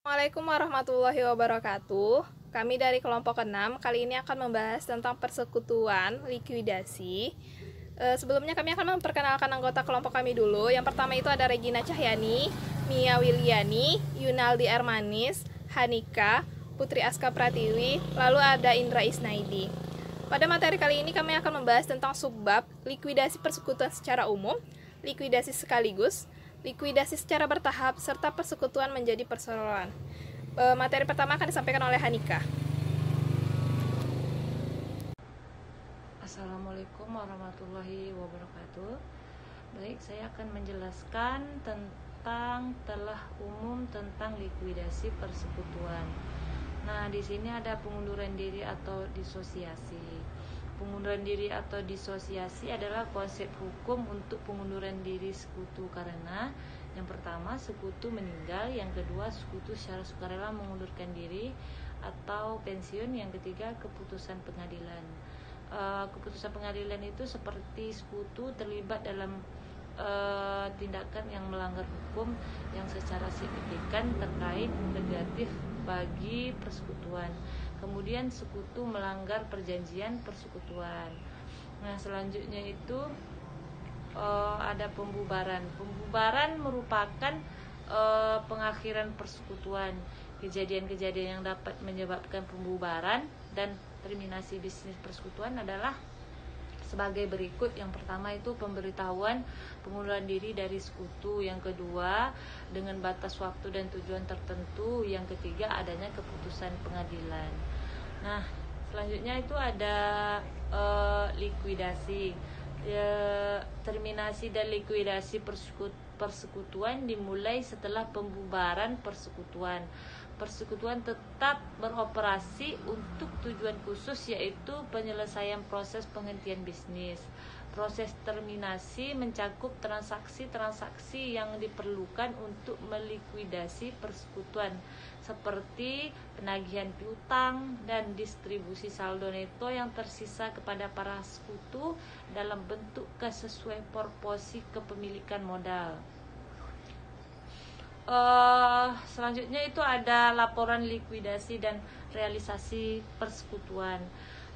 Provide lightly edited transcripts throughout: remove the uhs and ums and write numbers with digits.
Assalamualaikum warahmatullahi wabarakatuh. Kami dari kelompok 6 kali ini akan membahas tentang persekutuan likuidasi. Sebelumnya kami akan memperkenalkan anggota kelompok kami dulu. Yang pertama itu ada Regina Cahyani, Mia Wiliani, Yunaldi Armanis, Hanika, Putri Aska Pratiwi, lalu ada Indra Isnaidi. Pada materi kali ini kami akan membahas tentang subbab likuidasi persekutuan secara umum, likuidasi sekaligus, likuidasi secara bertahap, serta persekutuan menjadi perseroan. Materi pertama akan disampaikan oleh Hanika. Assalamualaikum warahmatullahi wabarakatuh. Baik, saya akan menjelaskan tentang telah umum tentang likuidasi persekutuan. Nah, di sini ada pengunduran diri atau disosiasi. Pengunduran diri atau disosiasi adalah konsep hukum untuk pengunduran diri sekutu karena yang pertama sekutu meninggal, yang kedua sekutu secara sukarela mengundurkan diri atau pensiun, yang ketiga keputusan pengadilan. Keputusan pengadilan itu seperti sekutu terlibat dalam tindakan yang melanggar hukum yang secara signifikan terkait negatif bagi persekutuan. Kemudian sekutu melanggar perjanjian persekutuan. Nah, selanjutnya itu ada pembubaran. Pembubaran merupakan pengakhiran persekutuan. Kejadian-kejadian yang dapat menyebabkan pembubaran dan terminasi bisnis persekutuan adalah sebagai berikut. Yang pertama itu pemberitahuan pengunduran diri dari sekutu, yang kedua dengan batas waktu dan tujuan tertentu, yang ketiga adanya keputusan pengadilan. Nah, selanjutnya itu ada likuidasi. Terminasi dan likuidasi persekutuan dimulai setelah pembubaran persekutuan. Persekutuan tetap beroperasi untuk tujuan khusus, yaitu penyelesaian proses penghentian bisnis. Proses terminasi mencakup transaksi-transaksi yang diperlukan untuk melikuidasi persekutuan, seperti penagihan piutang dan distribusi saldo neto yang tersisa kepada para sekutu dalam bentuk sesuai proporsi kepemilikan modal. Selanjutnya itu ada laporan likuidasi dan realisasi persekutuan.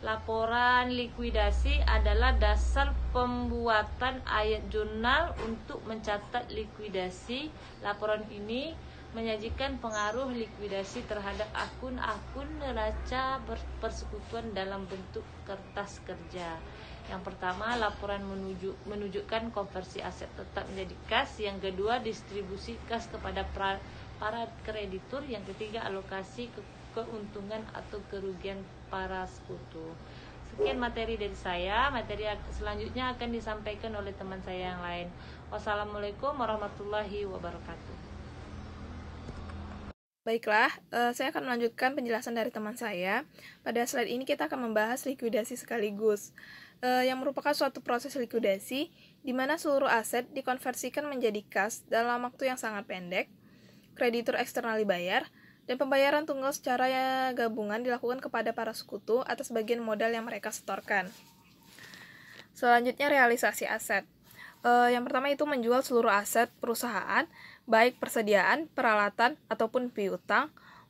Laporan likuidasi adalah dasar pembuatan ayat jurnal untuk mencatat likuidasi. Laporan ini menyajikan pengaruh likuidasi terhadap akun-akun neraca persekutuan dalam bentuk kertas kerja. Yang pertama, laporan menunjukkan konversi aset tetap menjadi kas. Yang kedua, distribusi kas kepada para kreditur. Yang ketiga, alokasi keuntungan atau kerugian para sekutu. Sekian materi dari saya. Materi selanjutnya akan disampaikan oleh teman saya yang lain. Wassalamualaikum warahmatullahi wabarakatuh. Baiklah, saya akan melanjutkan penjelasan dari teman saya. Pada slide ini kita akan membahas likuidasi sekaligus, yang merupakan suatu proses likuidasi di mana seluruh aset dikonversikan menjadi kas dalam waktu yang sangat pendek, kreditur eksternal dibayar, dan pembayaran tunggal secara gabungan dilakukan kepada para sekutu atas bagian modal yang mereka setorkan. Selanjutnya, realisasi aset. Yang pertama itu menjual seluruh aset perusahaan, baik persediaan, peralatan, ataupun piutang,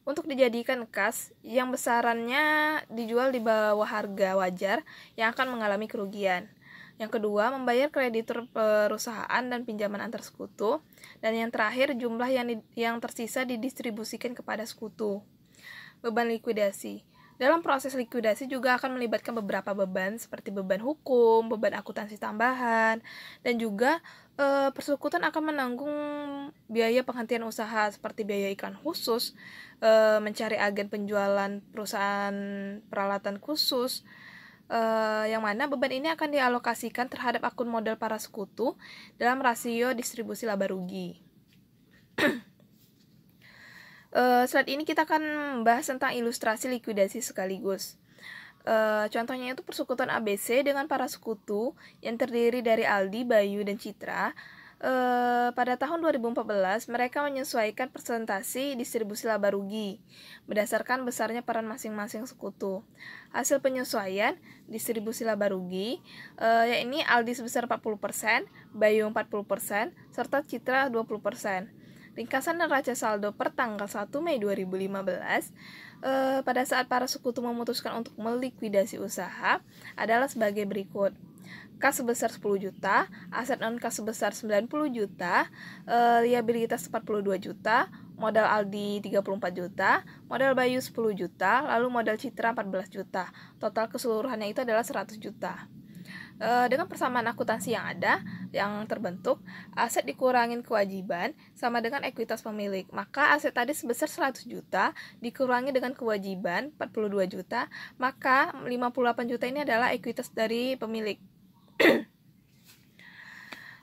untuk dijadikan kas yang besarannya dijual di bawah harga wajar yang akan mengalami kerugian. Yang kedua, membayar kreditur perusahaan dan pinjaman antar sekutu. Dan yang terakhir, jumlah yang tersisa didistribusikan kepada sekutu. Beban likuidasi. Dalam proses likuidasi juga akan melibatkan beberapa beban seperti beban hukum, beban akuntansi tambahan, dan juga persekutuan akan menanggung biaya penghentian usaha seperti biaya iklan khusus, mencari agen penjualan perusahaan peralatan khusus, yang mana beban ini akan dialokasikan terhadap akun modal para sekutu dalam rasio distribusi laba rugi. Slide ini kita akan membahas tentang ilustrasi likuidasi sekaligus. Contohnya itu persekutuan ABC dengan para sekutu yang terdiri dari Aldi, Bayu, dan Citra. Pada tahun 2014, mereka menyesuaikan persentase distribusi laba rugi berdasarkan besarnya peran masing-masing sekutu. Hasil penyesuaian distribusi laba rugi yakni Aldi sebesar 40%, Bayu 40%, serta Citra 20%. Ringkasan neraca saldo per tanggal 1 Mei 2015 pada saat para sekutu memutuskan untuk melikuidasi usaha adalah sebagai berikut. Kas sebesar 10 juta, aset non-kas sebesar 90 juta, liabilitas 42 juta, modal Aldi 34 juta, modal Bayu 10 juta, lalu modal Citra 14 juta. Total keseluruhannya itu adalah 100 juta. Dengan persamaan akuntansi yang ada, yang terbentuk, aset dikurangin kewajiban sama dengan ekuitas pemilik. Maka aset tadi sebesar 100 juta dikurangi dengan kewajiban 42 juta, maka 58 juta ini adalah ekuitas dari pemilik.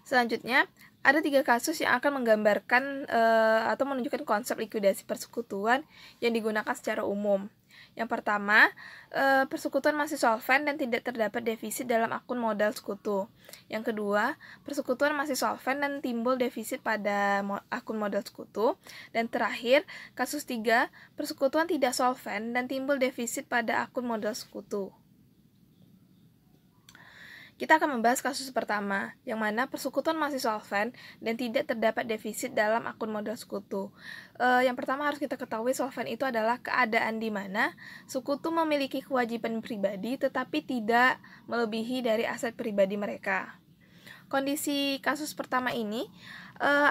Selanjutnya, ada 3 kasus yang akan menggambarkan atau menunjukkan konsep likuidasi persekutuan yang digunakan secara umum. Yang pertama, persekutuan masih solven dan tidak terdapat defisit dalam akun modal sekutu. Yang kedua, persekutuan masih solven dan timbul defisit pada akun modal sekutu. Dan terakhir, kasus 3, persekutuan tidak solven dan timbul defisit pada akun modal sekutu. Kita akan membahas kasus pertama, yang mana persekutuan masih solven dan tidak terdapat defisit dalam akun modal sekutu. Yang pertama harus kita ketahui, solven itu adalah keadaan di mana sekutu memiliki kewajiban pribadi tetapi tidak melebihi dari aset pribadi mereka. Kondisi kasus pertama ini,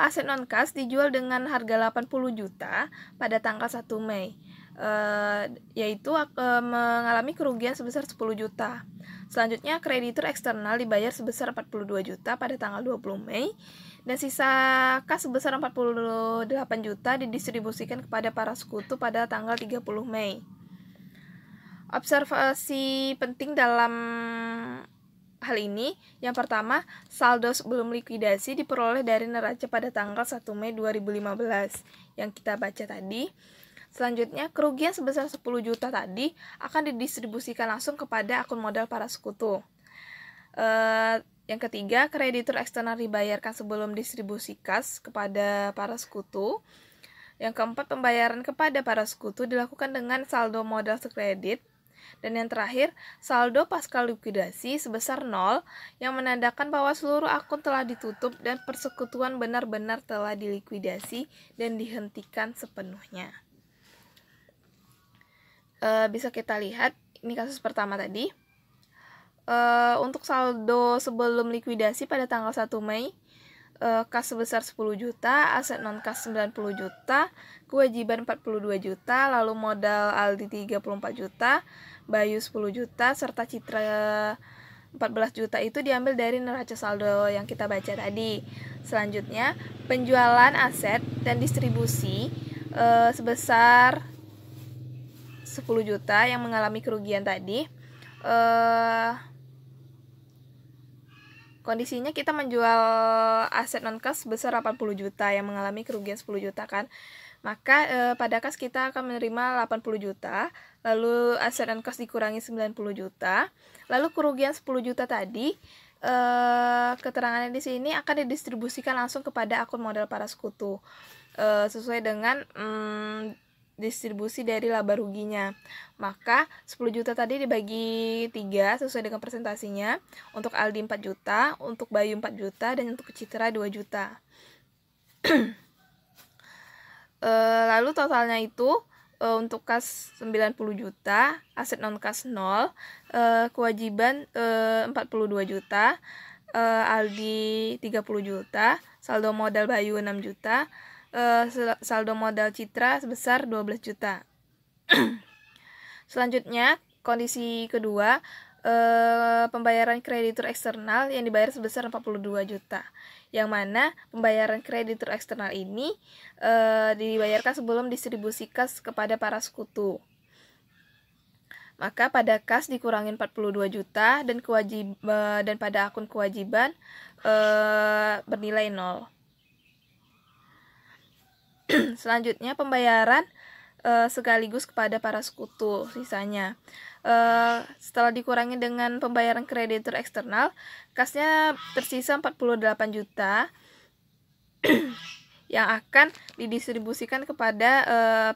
aset non-kas dijual dengan harga 80 juta pada tanggal 1 Mei, yaitu mengalami kerugian sebesar 10 juta. Selanjutnya, kreditur eksternal dibayar sebesar 42 juta pada tanggal 20 Mei, dan sisa kas sebesar 48 juta didistribusikan kepada para sekutu pada tanggal 30 Mei. Observasi penting dalam hal ini, yang pertama, saldo sebelum likuidasi diperoleh dari neraca pada tanggal 1 Mei 2015 yang kita baca tadi. Selanjutnya, kerugian sebesar 10 juta tadi akan didistribusikan langsung kepada akun modal para sekutu. Yang ketiga, kreditur eksternal dibayarkan sebelum distribusi kas kepada para sekutu. Yang keempat, pembayaran kepada para sekutu dilakukan dengan saldo modal sekredit. Dan yang terakhir, saldo pasca likuidasi sebesar 0 yang menandakan bahwa seluruh akun telah ditutup dan persekutuan benar-benar telah dilikuidasi dan dihentikan sepenuhnya. Bisa kita lihat, ini kasus pertama tadi. Untuk saldo sebelum likuidasi pada tanggal 1 Mei, kas sebesar 10 juta, aset non-kas 90 juta, kewajiban 42 juta, lalu modal Aldi 34 juta, Bayu 10 juta, serta Citra 14 juta itu diambil dari neraca saldo yang kita baca tadi. Selanjutnya, penjualan aset dan distribusi sebesar 10 juta yang mengalami kerugian tadi. Kondisinya kita menjual aset non-kas sebesar 80 juta yang mengalami kerugian 10 juta kan. Maka pada kas kita akan menerima 80 juta, lalu aset non-kas dikurangi 90 juta, lalu kerugian 10 juta tadi keterangannya di sini akan didistribusikan langsung kepada akun modal para sekutu sesuai dengan distribusi dari laba ruginya. Maka 10 juta tadi dibagi 3 sesuai dengan presentasinya. Untuk Aldi 4 juta, untuk Bayu 4 juta, dan untuk Citra 2 juta. Lalu totalnya itu untuk kas 90 juta, aset non-kas 0, kewajiban 42 juta, Aldi 30 juta, saldo modal Bayu 6 juta, saldo modal Citra sebesar 12 juta. Selanjutnya, kondisi kedua, pembayaran kreditur eksternal yang dibayar sebesar 42 juta. Yang mana pembayaran kreditur eksternal ini dibayarkan sebelum distribusi kas kepada para sekutu. Maka pada kas dikurangin 42 juta dan dan pada akun kewajiban bernilai 0. Selanjutnya, pembayaran sekaligus kepada para sekutu sisanya. Setelah dikurangi dengan pembayaran kreditur eksternal, kasnya tersisa 48 juta yang akan didistribusikan kepada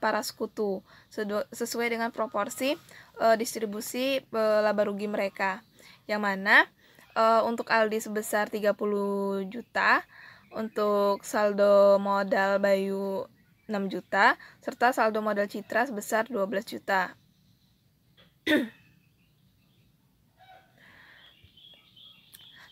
para sekutu sesuai dengan proporsi distribusi laba rugi mereka. Yang mana untuk Aldi sebesar 30 juta, Untuk saldo modal Bayu 6 juta, serta saldo modal Citra sebesar 12 juta.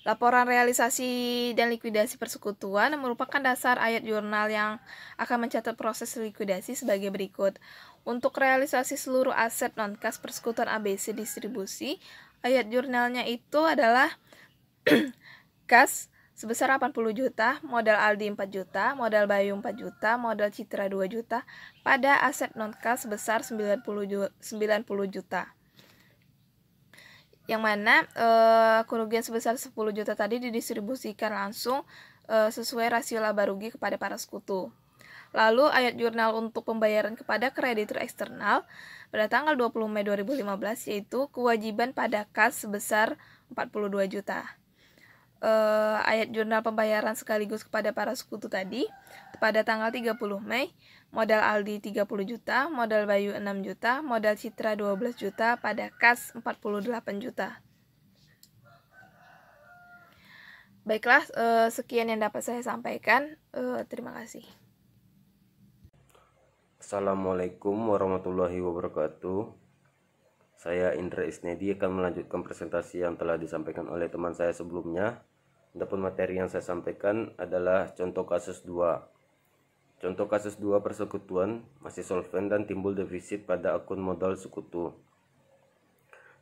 Laporan realisasi dan likuidasi persekutuan merupakan dasar ayat jurnal yang akan mencatat proses likuidasi sebagai berikut. Untuk realisasi seluruh aset non-kas persekutuan ABC distribusi, ayat jurnalnya itu adalah kas sebesar 80 juta, modal Aldi 4 juta, modal Bayu 4 juta, modal Citra 2 juta, pada aset non-kas sebesar 90 juta. Yang mana kerugian sebesar 10 juta tadi didistribusikan langsung sesuai rasio laba rugi kepada para sekutu. Lalu ayat jurnal untuk pembayaran kepada kreditur eksternal pada tanggal 20 Mei 2015 yaitu kewajiban pada kas sebesar 42 juta. Ayat jurnal pembayaran sekaligus kepada para sekutu tadi pada tanggal 30 Mei, modal Aldi 30 juta, modal Bayu 6 juta, modal Citra 12 juta, pada kas 48 juta. Baiklah, sekian yang dapat saya sampaikan. Terima kasih. Assalamualaikum warahmatullahi wabarakatuh. Saya Indra Isnedi akan melanjutkan presentasi yang telah disampaikan oleh teman saya sebelumnya. Adapun materi yang saya sampaikan adalah contoh kasus 2. Contoh kasus 2 persekutuan masih solvent dan timbul defisit pada akun modal sekutu.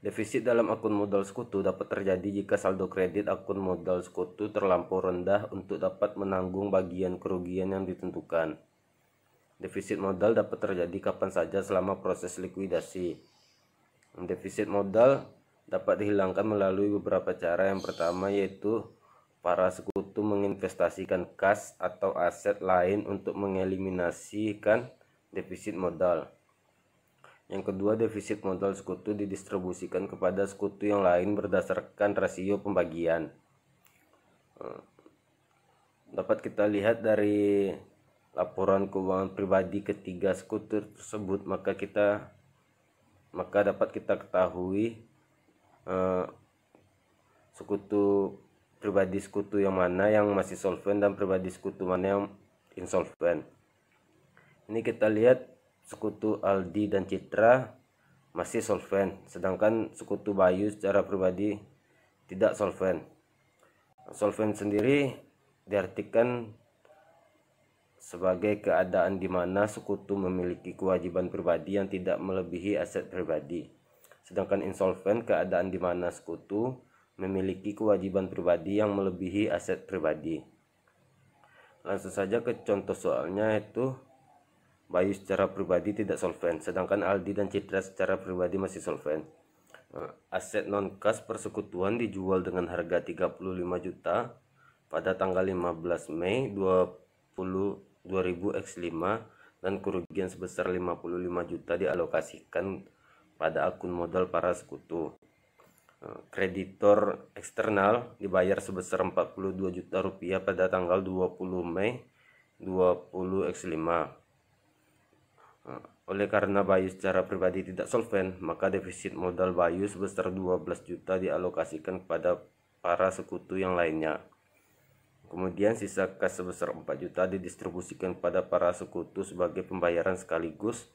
Defisit dalam akun modal sekutu dapat terjadi jika saldo kredit akun modal sekutu terlampau rendah untuk dapat menanggung bagian kerugian yang ditentukan. Defisit modal dapat terjadi kapan saja selama proses likuidasi. Defisit modal dapat dihilangkan melalui beberapa cara. Yang pertama yaitu para sekutu menginvestasikan kas atau aset lain untuk mengeliminasikan defisit modal. Yang kedua, defisit modal sekutu didistribusikan kepada sekutu yang lain berdasarkan rasio pembagian. Dapat kita lihat dari laporan keuangan pribadi ketiga sekutu tersebut, maka dapat kita ketahui sekutu pribadi sekutu yang mana yang masih solvent dan pribadi sekutu mana yang insolvent. Ini kita lihat sekutu Aldi dan Citra masih solvent, sedangkan sekutu Bayu secara pribadi tidak solvent. Solvent sendiri diartikan sebagai keadaan di mana sekutu memiliki kewajiban pribadi yang tidak melebihi aset pribadi. Sedangkan insolvent keadaan di mana sekutu memiliki kewajiban pribadi yang melebihi aset pribadi. Langsung saja ke contoh soalnya, yaitu Bayu secara pribadi tidak solvent, sedangkan Aldi dan Citra secara pribadi masih solvent. Aset non-kas persekutuan dijual dengan harga 35 juta pada tanggal 15 Mei 2000x5 dan kerugian sebesar 55 juta dialokasikan pada akun modal para sekutu. Kreditor eksternal dibayar sebesar 42 juta rupiah pada tanggal 20 Mei 20x5. Oleh karena Bayu secara pribadi tidak solvent, maka defisit modal Bayu sebesar 12 juta dialokasikan kepada para sekutu yang lainnya. Kemudian sisa kas sebesar 4 juta didistribusikan kepada para sekutu sebagai pembayaran sekaligus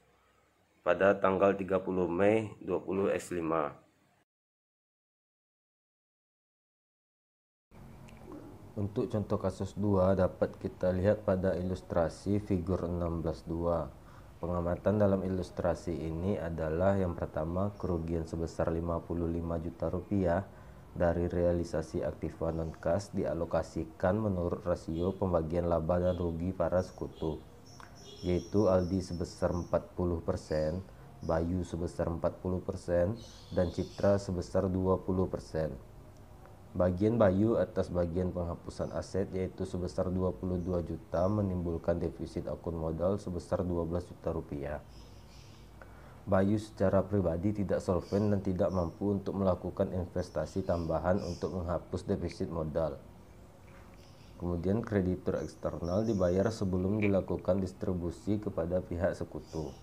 pada tanggal 30 Mei 20x5. Untuk contoh kasus 2 dapat kita lihat pada ilustrasi figur 16.2. Pengamatan dalam ilustrasi ini adalah yang pertama, kerugian sebesar 55 juta rupiah dari realisasi aktiva non-kas dialokasikan menurut rasio pembagian laba dan rugi para sekutu, yaitu Aldi sebesar 40%, Bayu sebesar 40%, dan Citra sebesar 20%. Bagian Bayu atas bagian penghapusan aset yaitu sebesar 22 juta menimbulkan defisit akun modal sebesar 12 juta rupiah. Bayu secara pribadi tidak solvent dan tidak mampu untuk melakukan investasi tambahan untuk menghapus defisit modal. Kemudian kreditur eksternal dibayar sebelum dilakukan distribusi kepada pihak sekutu.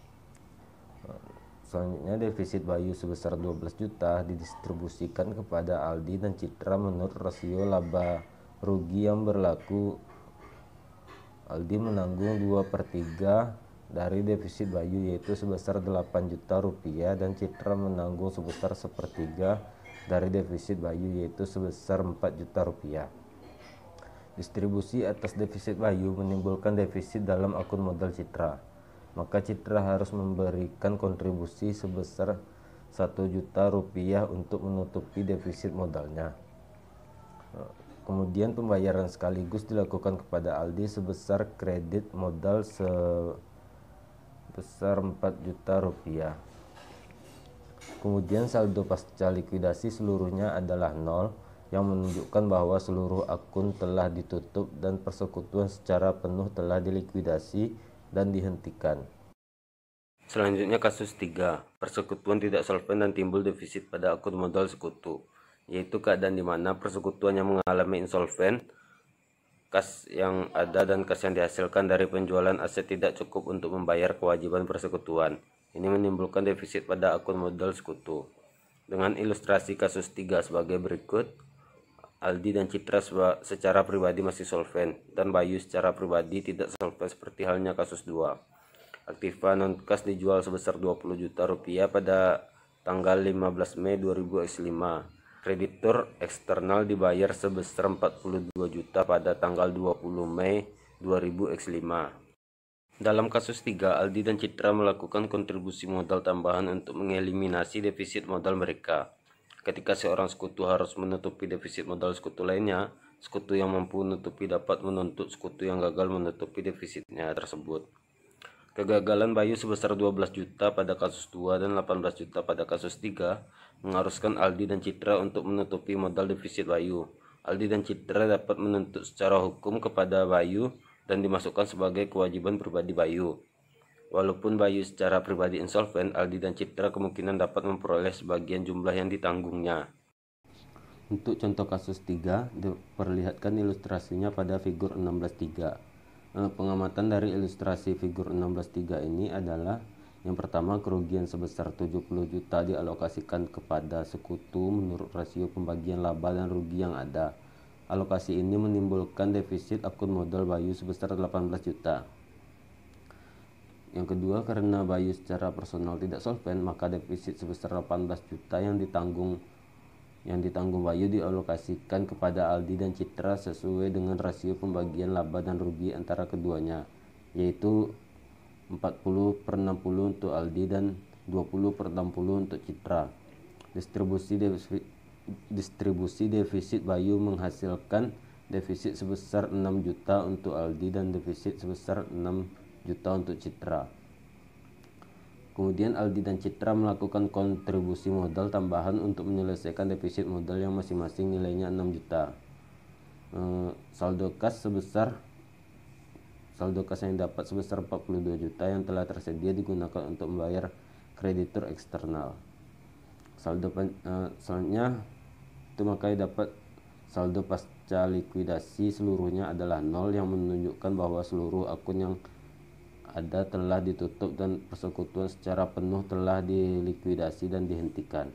Selanjutnya, defisit Bayu sebesar 12 juta didistribusikan kepada Aldi dan Citra menurut rasio laba rugi yang berlaku Aldi menanggung 2/3 dari defisit Bayu, yaitu sebesar 8 juta rupiah, dan Citra menanggung sebesar 1/3 dari defisit Bayu, yaitu sebesar 4 juta rupiah. Distribusi atas defisit Bayu menimbulkan defisit dalam akun modal Citra, maka Citra harus memberikan kontribusi sebesar 1 juta rupiah untuk menutupi defisit modalnya. Kemudian pembayaran sekaligus dilakukan kepada Aldi sebesar kredit modal sebesar 4 juta rupiah. Kemudian saldo pasca likuidasi seluruhnya adalah 0, yang menunjukkan bahwa seluruh akun telah ditutup dan persekutuan secara penuh telah dilikuidasi dan dihentikan. Selanjutnya kasus 3, persekutuan tidak solven dan timbul defisit pada akun modal sekutu, yaitu keadaan di mana persekutuan yang mengalami insolven, kas yang ada dan kas yang dihasilkan dari penjualan aset tidak cukup untuk membayar kewajiban persekutuan. Ini menimbulkan defisit pada akun modal sekutu. Dengan ilustrasi kasus 3 sebagai berikut. Aldi dan Citra secara pribadi masih solven, dan Bayu secara pribadi tidak solven seperti halnya kasus 2. Aktiva non-kas dijual sebesar 20 juta rupiah pada tanggal 15 Mei 2005. Kreditur eksternal dibayar sebesar 42 juta pada tanggal 20 Mei 2005. Dalam kasus 3, Aldi dan Citra melakukan kontribusi modal tambahan untuk mengeliminasi defisit modal mereka. Ketika seorang sekutu harus menutupi defisit modal sekutu lainnya, sekutu yang mampu menutupi dapat menuntut sekutu yang gagal menutupi defisitnya tersebut. Kegagalan Bayu sebesar 12 juta pada kasus 2 dan 18 juta pada kasus 3 mengharuskan Aldi dan Citra untuk menutupi modal defisit Bayu. Aldi dan Citra dapat menuntut secara hukum kepada Bayu dan dimasukkan sebagai kewajiban pribadi Bayu. Walaupun Bayu secara pribadi insolven, Aldi dan Citra kemungkinan dapat memperoleh sebagian jumlah yang ditanggungnya. Untuk contoh kasus 3, diperlihatkan ilustrasinya pada figur 16.3. Pengamatan dari ilustrasi figur 16.3 ini adalah: yang pertama, kerugian sebesar 70 juta dialokasikan kepada sekutu menurut rasio pembagian laba dan rugi yang ada. Alokasi ini menimbulkan defisit akun modal Bayu sebesar 18 juta. Yang kedua, karena Bayu secara personal tidak solven, maka defisit sebesar 18 juta yang ditanggung Bayu dialokasikan kepada Aldi dan Citra sesuai dengan rasio pembagian laba dan rugi antara keduanya, yaitu 40/60 untuk Aldi dan 20/60 untuk Citra. Distribusi defisit Bayu menghasilkan defisit sebesar 6 juta untuk Aldi dan defisit sebesar 6 juta untuk Citra. Kemudian Aldi dan Citra melakukan kontribusi modal tambahan untuk menyelesaikan defisit modal yang masing-masing nilainya 6 juta. Saldo kas yang dapat sebesar 42 juta yang telah tersedia digunakan untuk membayar kreditur eksternal. Selanjutnya itu makanya dapat saldo pasca likuidasi seluruhnya adalah 0, yang menunjukkan bahwa seluruh akun yang ada telah ditutup dan persekutuan secara penuh telah dilikuidasi dan dihentikan.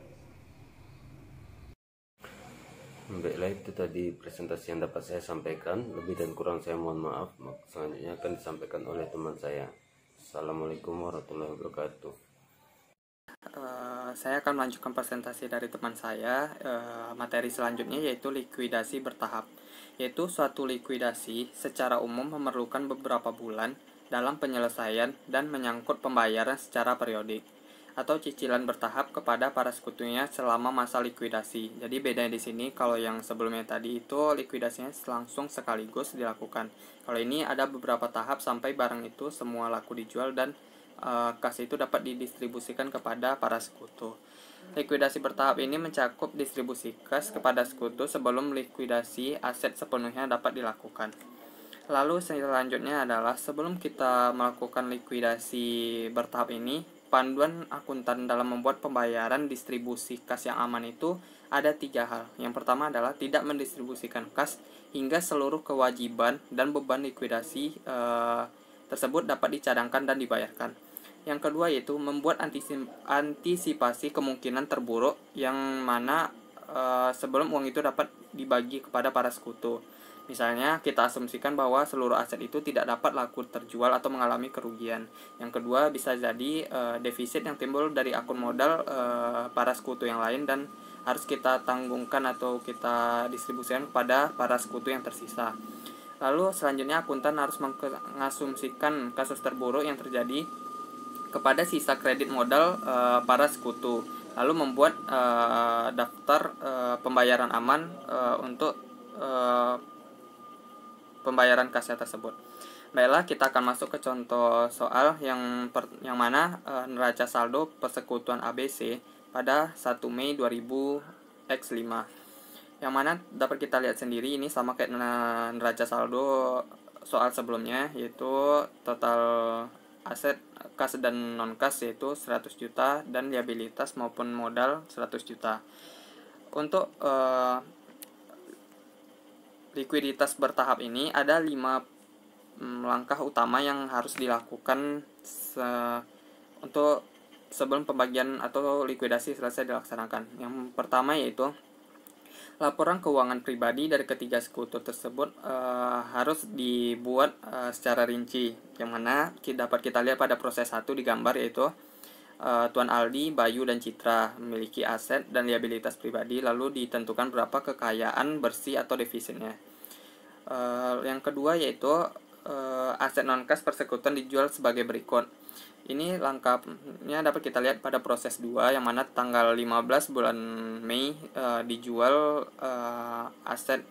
Baiklah, itu tadi presentasi yang dapat saya sampaikan. Lebih dan kurang saya mohon maaf. Selanjutnya akan disampaikan oleh teman saya. Assalamualaikum warahmatullahi wabarakatuh. Saya akan melanjutkan presentasi dari teman saya. Materi selanjutnya yaitu likuidasi bertahap, yaitu suatu likuidasi secara umum memerlukan beberapa bulan dalam penyelesaian dan menyangkut pembayaran secara periodik atau cicilan bertahap kepada para sekutunya selama masa likuidasi. Jadi bedanya di sini, kalau yang sebelumnya tadi itu likuidasinya langsung sekaligus dilakukan. Kalau ini ada beberapa tahap sampai barang itu semua laku dijual dan kas itu dapat didistribusikan kepada para sekutu. Likuidasi bertahap ini mencakup distribusi kas kepada sekutu sebelum likuidasi aset sepenuhnya dapat dilakukan. Lalu selanjutnya adalah sebelum kita melakukan likuidasi bertahap ini, panduan akuntan dalam membuat pembayaran distribusi kas yang aman itu ada 3 hal. Yang pertama adalah tidak mendistribusikan kas hingga seluruh kewajiban dan beban likuidasi tersebut dapat dicadangkan dan dibayarkan. Yang kedua yaitu membuat antisipasi kemungkinan terburuk yang mana sebelum uang itu dapat dibagi kepada para sekutu. Misalnya kita asumsikan bahwa seluruh aset itu tidak dapat laku terjual atau mengalami kerugian. Yang kedua bisa jadi defisit yang timbul dari akun modal para sekutu yang lain dan harus kita tanggungkan atau kita distribusikan kepada para sekutu yang tersisa. Lalu selanjutnya akuntan harus mengasumsikan kasus terburuk yang terjadi kepada sisa kredit modal para sekutu. Lalu membuat daftar pembayaran aman untuk pembayaran kasnya tersebut. Baiklah, kita akan masuk ke contoh soal yang mana neraca saldo persekutuan ABC pada 1 Mei 2000 X5. Yang mana dapat kita lihat sendiri ini sama kayak neraca saldo soal sebelumnya, yaitu total aset kas dan non kas yaitu 100 juta dan liabilitas maupun modal 100 juta. Untuk likuiditas bertahap ini ada 5 langkah utama yang harus dilakukan untuk sebelum pembagian atau likuidasi selesai dilaksanakan. Yang pertama yaitu laporan keuangan pribadi dari ketiga sekutu tersebut harus dibuat secara rinci, yang mana dapat kita lihat pada proses 1 di gambar, yaitu Tuan Aldi, Bayu, dan Citra memiliki aset dan liabilitas pribadi, lalu ditentukan berapa kekayaan bersih atau defisitnya. Yang kedua yaitu aset non-kas persekutuan dijual sebagai berikut. Ini lengkapnya dapat kita lihat pada proses 2, yang mana tanggal 15 bulan Mei dijual aset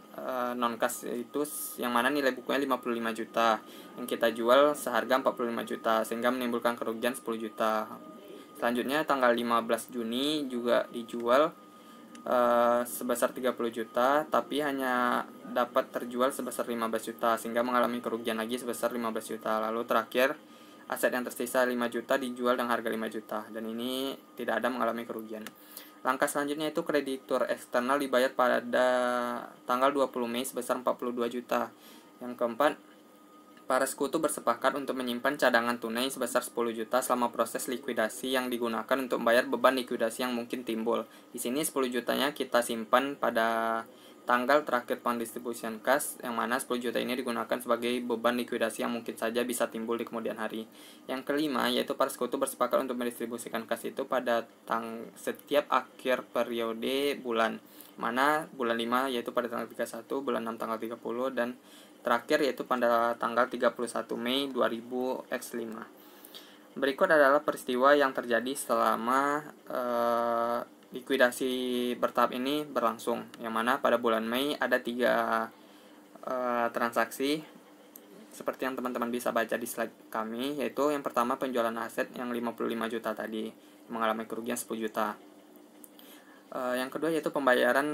non-kas itu, yang mana nilai bukunya 55 juta, yang kita jual seharga 45 juta sehingga menimbulkan kerugian 10 juta. Selanjutnya tanggal 15 Juni juga dijual sebesar 30 juta, tapi hanya dapat terjual sebesar 15 juta sehingga mengalami kerugian lagi sebesar 15 juta. Lalu terakhir aset yang tersisa 5 juta dijual dengan harga 5 juta dan ini tidak ada mengalami kerugian. Langkah selanjutnya itu kreditur eksternal dibayar pada tanggal 20 Mei sebesar 42 juta. Yang keempat, para sekutu bersepakat untuk menyimpan cadangan tunai sebesar 10 juta selama proses likuidasi yang digunakan untuk membayar beban likuidasi yang mungkin timbul. Di sini 10 jutanya kita simpan pada tanggal terakhir pendistribusian kas, yang mana 10 juta ini digunakan sebagai beban likuidasi yang mungkin saja bisa timbul di kemudian hari. Yang kelima, yaitu para sekutu bersepakat untuk mendistribusikan kas itu pada setiap akhir periode bulan, mana bulan 5 yaitu pada tanggal 31, bulan 6 tanggal 30, dan terakhir yaitu pada tanggal 31 Mei 2000 X5. Berikut adalah peristiwa yang terjadi selama likuidasi bertahap ini berlangsung, yang mana pada bulan Mei ada 3 transaksi seperti yang teman-teman bisa baca di slide kami, yaitu yang pertama penjualan aset yang 55 juta tadi mengalami kerugian 10 juta. Yang kedua yaitu pembayaran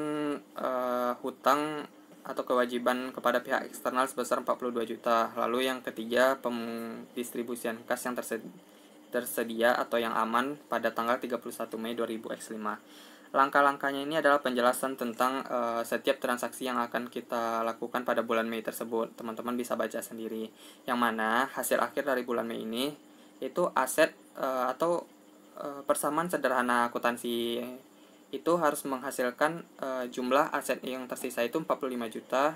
hutang atau kewajiban kepada pihak eksternal sebesar 42 juta. Lalu yang ketiga pendistribusian kas yang tersedia atau yang aman pada tanggal 31 Mei 2000 X5. Langkah-langkahnya ini adalah penjelasan tentang setiap transaksi yang akan kita lakukan pada bulan Mei tersebut. Teman-teman bisa baca sendiri. Yang mana hasil akhir dari bulan Mei ini itu aset atau persamaan sederhana akuntansi itu harus menghasilkan jumlah aset yang tersisa itu 45 juta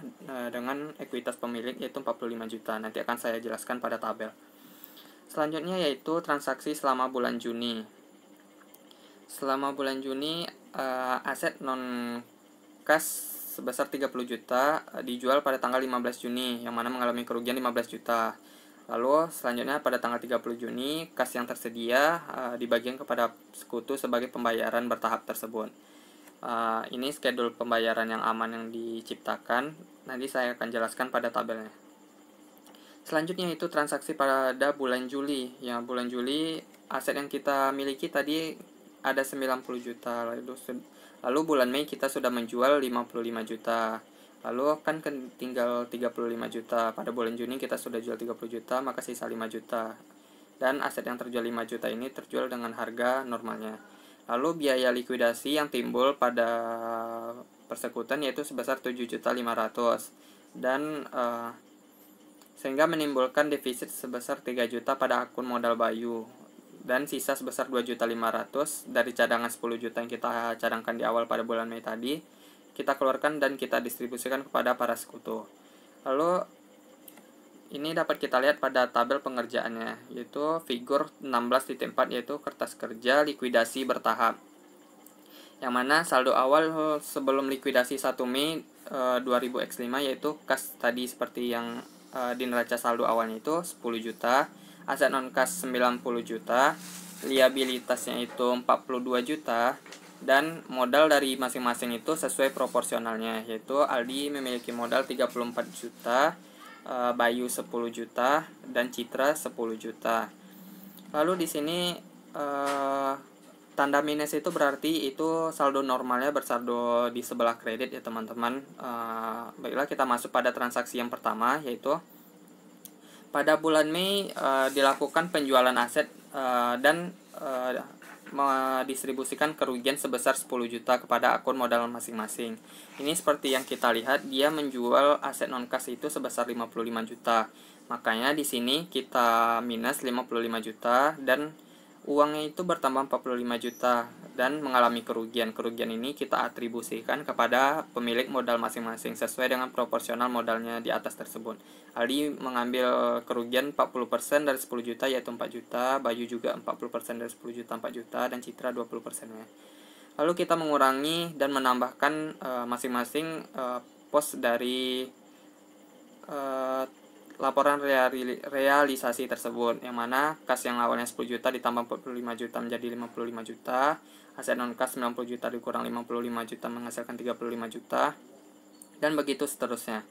dengan ekuitas pemilik yaitu 45 juta. Nanti akan saya jelaskan pada tabel. Selanjutnya yaitu transaksi selama bulan Juni. Selama bulan Juni aset non kas sebesar 30 juta dijual pada tanggal 15 Juni yang mana mengalami kerugian 15 juta. Lalu selanjutnya pada tanggal 30 Juni kas yang tersedia dibagikan kepada sekutu sebagai pembayaran bertahap tersebut. Ini schedule pembayaran yang aman yang diciptakan. Nanti saya akan jelaskan pada tabelnya. Selanjutnya itu transaksi pada bulan Juli. Ya, bulan Juli aset yang kita miliki tadi ada 90 juta. Lalu bulan Mei kita sudah menjual 55 juta. Lalu kan tinggal 35 juta. Pada bulan Juni kita sudah jual 30 juta, maka sisa 5 juta. Dan aset yang terjual 5 juta ini terjual dengan harga normalnya. Lalu biaya likuidasi yang timbul pada persekutuan yaitu sebesar 7.500.000 dan sehingga menimbulkan defisit sebesar 3 juta pada akun modal Bayu dan sisa sebesar 2.500.000 dari cadangan 10 juta yang kita cadangkan di awal pada bulan Mei tadi kita keluarkan dan kita distribusikan kepada para sekutu. Lalu ini dapat kita lihat pada tabel pengerjaannya, yaitu figur 16.4, yaitu kertas kerja likuidasi bertahap. Yang mana saldo awal sebelum likuidasi 1 Mei 2000X5 yaitu kas tadi seperti yang di neraca saldo awalnya itu 10 juta, aset non kas 90 juta, liabilitasnya itu 42 juta, dan modal dari masing-masing itu sesuai proporsionalnya, yaitu Aldi memiliki modal 34 juta, Bayu 10 juta, dan Citra 10 juta. Lalu di sini tanda minus itu berarti itu saldo normalnya bersaldo di sebelah kredit ya teman-teman. Baiklah, kita masuk pada transaksi yang pertama, yaitu pada bulan Mei dilakukan penjualan aset dan mendistribusikan kerugian sebesar 10 juta kepada akun modal masing-masing. Ini seperti yang kita lihat, dia menjual aset non kas itu sebesar 55 juta. Makanya di sini kita minus 55 juta dan uangnya itu bertambah 45 juta dan mengalami kerugian. Kerugian ini kita atribusikan kepada pemilik modal masing-masing sesuai dengan proporsional modalnya di atas tersebut. Aldi mengambil kerugian 40% dari 10 juta yaitu 4 juta, Bayu juga 40% dari 10 juta 4 juta, dan Citra 20%-nya. Lalu kita mengurangi dan menambahkan masing-masing pos dari laporan realisasi tersebut, yang mana kas yang awalnya 10 juta ditambah 45 juta menjadi 55 juta, aset non kas 90 juta dikurang 55 juta menghasilkan 35 juta, dan begitu seterusnya.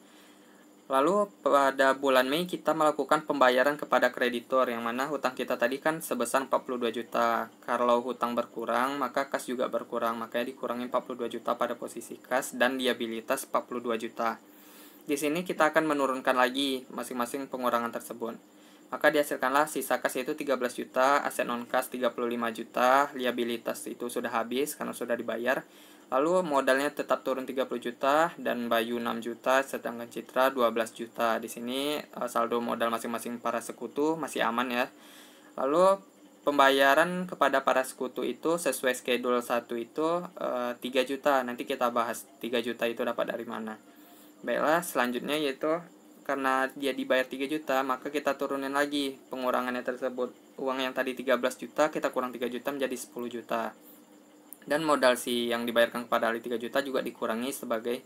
Lalu pada bulan Mei kita melakukan pembayaran kepada kreditor, yang mana hutang kita tadi kan sebesar 42 juta. Kalau hutang berkurang maka kas juga berkurang, makanya dikurangi 42 juta pada posisi kas dan liabilitas 42 juta. Di sini kita akan menurunkan lagi masing-masing pengurangan tersebut. Maka dihasilkanlah sisa kas yaitu 13 juta, aset non kas 35 juta, liabilitas itu sudah habis karena sudah dibayar. Lalu modalnya tetap turun 30 juta dan Bayu 6 juta, sedangkan Citra 12 juta. Di sini saldo modal masing-masing para sekutu masih aman ya. Lalu pembayaran kepada para sekutu itu sesuai schedule 1 itu 3 juta. Nanti kita bahas 3 juta itu dapat dari mana. Baiklah, selanjutnya yaitu karena dia dibayar 3 juta, maka kita turunin lagi pengurangannya tersebut. Uang yang tadi 13 juta kita kurang 3 juta menjadi 10 juta. Dan modal si yang dibayarkan kepada ahli 3 juta juga dikurangi sebagai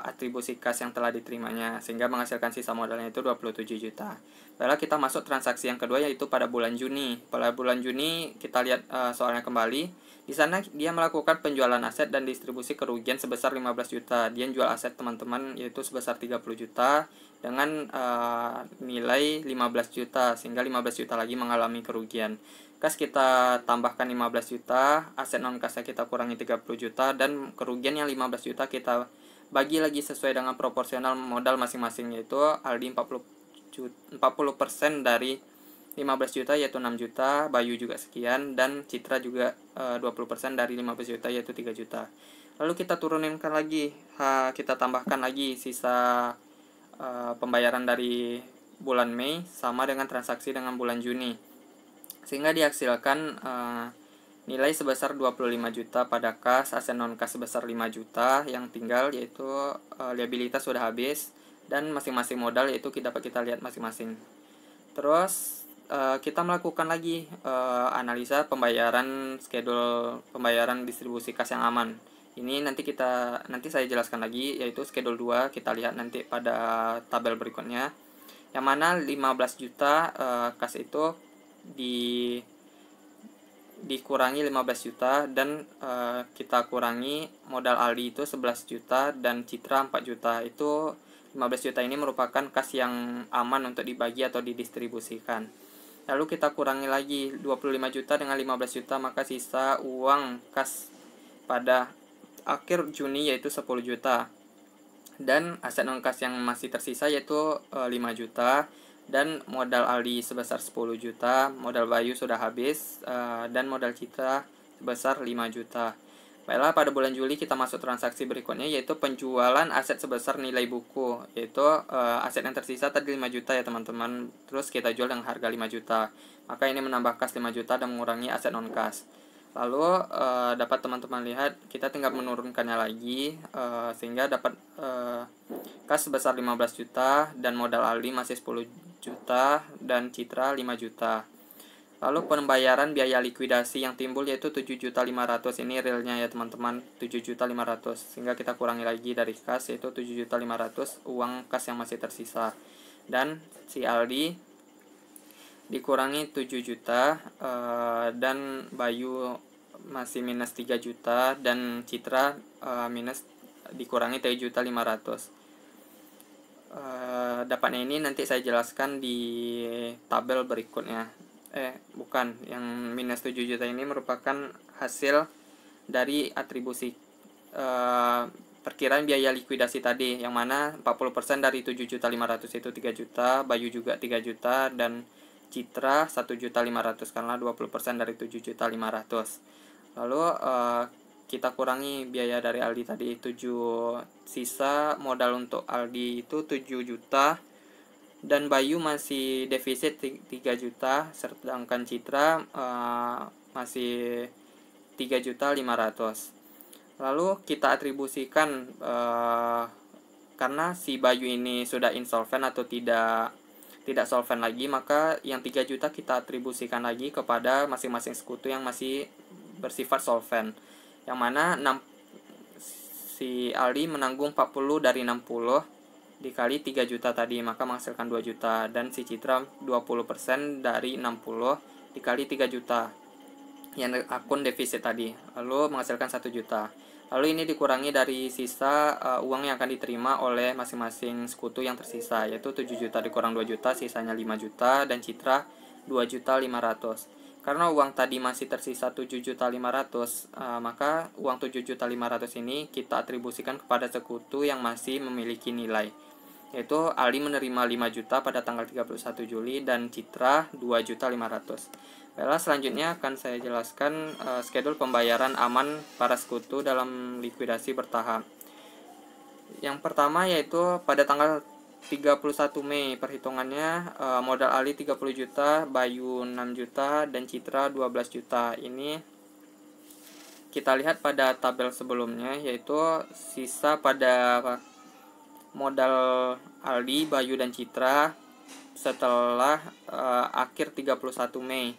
atribusi kas yang telah diterimanya, sehingga menghasilkan sisa modalnya itu 27 juta. Lalu kita masuk transaksi yang kedua, yaitu pada bulan Juni. Pada bulan Juni kita lihat soalnya kembali. Di sana dia melakukan penjualan aset dan distribusi kerugian sebesar 15 juta. Dia jual aset teman-teman yaitu sebesar 30 juta dengan nilai 15 juta, sehingga 15 juta lagi mengalami kerugian. Kas kita tambahkan 15 juta, aset non kasnya kita kurangi 30 juta, dan kerugian yang 15 juta kita bagi lagi sesuai dengan proporsional modal masing-masing, yaitu Aldi 40% dari 15 juta yaitu 6 juta, Bayu juga sekian, dan Citra juga 20% dari 15 juta yaitu 3 juta. Lalu kita turuninkan lagi, kita tambahkan lagi sisa pembayaran dari bulan Mei sama dengan transaksi dengan bulan Juni, sehingga dihasilkan nilai sebesar 25 juta pada kas, aset non kas sebesar 5 juta, yang tinggal yaitu liabilitas sudah habis dan masing-masing modal yaitu dapat kita lihat masing-masing. Terus kita melakukan lagi analisa pembayaran, schedule pembayaran distribusi kas yang aman. Ini nanti saya jelaskan lagi, yaitu schedule 2 kita lihat nanti pada tabel berikutnya, yang mana 15 juta kas itu dikurangi 15 juta dan kita kurangi modal Aldi itu 11 juta dan Citra 4 juta. Itu 15 juta ini merupakan kas yang aman untuk dibagi atau didistribusikan. Lalu kita kurangi lagi 25 juta dengan 15 juta, maka sisa uang kas pada akhir Juni yaitu 10 juta. Dan aset non kas yang masih tersisa yaitu 5 juta. Dan modal Aldi sebesar 10 juta, modal Bayu sudah habis, dan modal Citra sebesar 5 juta. Baiklah, pada bulan Juli kita masuk transaksi berikutnya, yaitu penjualan aset sebesar nilai buku, yaitu aset yang tersisa tadi 5 juta ya teman-teman, terus kita jual dengan harga 5 juta. Maka ini menambah kas 5 juta dan mengurangi aset non kas. Lalu dapat teman-teman lihat kita tinggal menurunkannya lagi sehingga dapat kas sebesar 15 juta dan modal Aldi masih 10 juta dan Citra 5 juta. Lalu pembayaran biaya likuidasi yang timbul yaitu 7.500.000. Ini realnya ya teman-teman, 7.500.000. Sehingga kita kurangi lagi dari kas yaitu 7.500.000 uang kas yang masih tersisa. Dan si Aldi dikurangi 7 juta dan Bayu masih minus 3 juta dan Citra minus dikurangi 3.500.000. Dapatnya ini nanti saya jelaskan di tabel berikutnya. Bukan, yang minus 7 juta ini merupakan hasil dari atribusi perkiraan biaya likuidasi tadi, yang mana 40% dari 7.500.000 itu 3 juta, Bayu juga 3 juta, dan Citra 1.500.000 karena 20% dari 7.500.000. Lalu kita kurangi biaya dari Aldi tadi 7, sisa modal untuk Aldi itu 7 juta dan Bayu masih defisit 3 juta, sedangkan Citra masih 3.500.000. Lalu kita atribusikan karena si Bayu ini sudah insolven atau tidak solven lagi, maka yang 3 juta kita atribusikan lagi kepada masing-masing sekutu yang masih bersifat solven, yang mana si Aldi menanggung 40 dari 60 dikali 3 juta tadi, maka menghasilkan 2 juta, dan si Citra 20% dari 60 dikali 3 juta yang akun defisit tadi, lalu menghasilkan 1 juta. Lalu ini dikurangi dari sisa uang yang akan diterima oleh masing-masing sekutu yang tersisa, yaitu 7 juta dikurang 2 juta, sisanya 5 juta, dan Citra 2.500.000. Karena uang tadi masih tersisa 7.500.000, maka uang 7.500.000 ini kita atribusikan kepada sekutu yang masih memiliki nilai, yaitu Aldi menerima 5 juta pada tanggal 31 Juli dan Citra 2.500.000. Baiklah, selanjutnya akan saya jelaskan schedule pembayaran aman para sekutu dalam likuidasi bertahap. Yang pertama yaitu pada tanggal 31 Mei, perhitungannya modal Aldi 30 juta, Bayu 6 juta, dan Citra 12 juta. Ini kita lihat pada tabel sebelumnya, yaitu sisa pada modal Aldi, Bayu, dan Citra setelah akhir 31 Mei.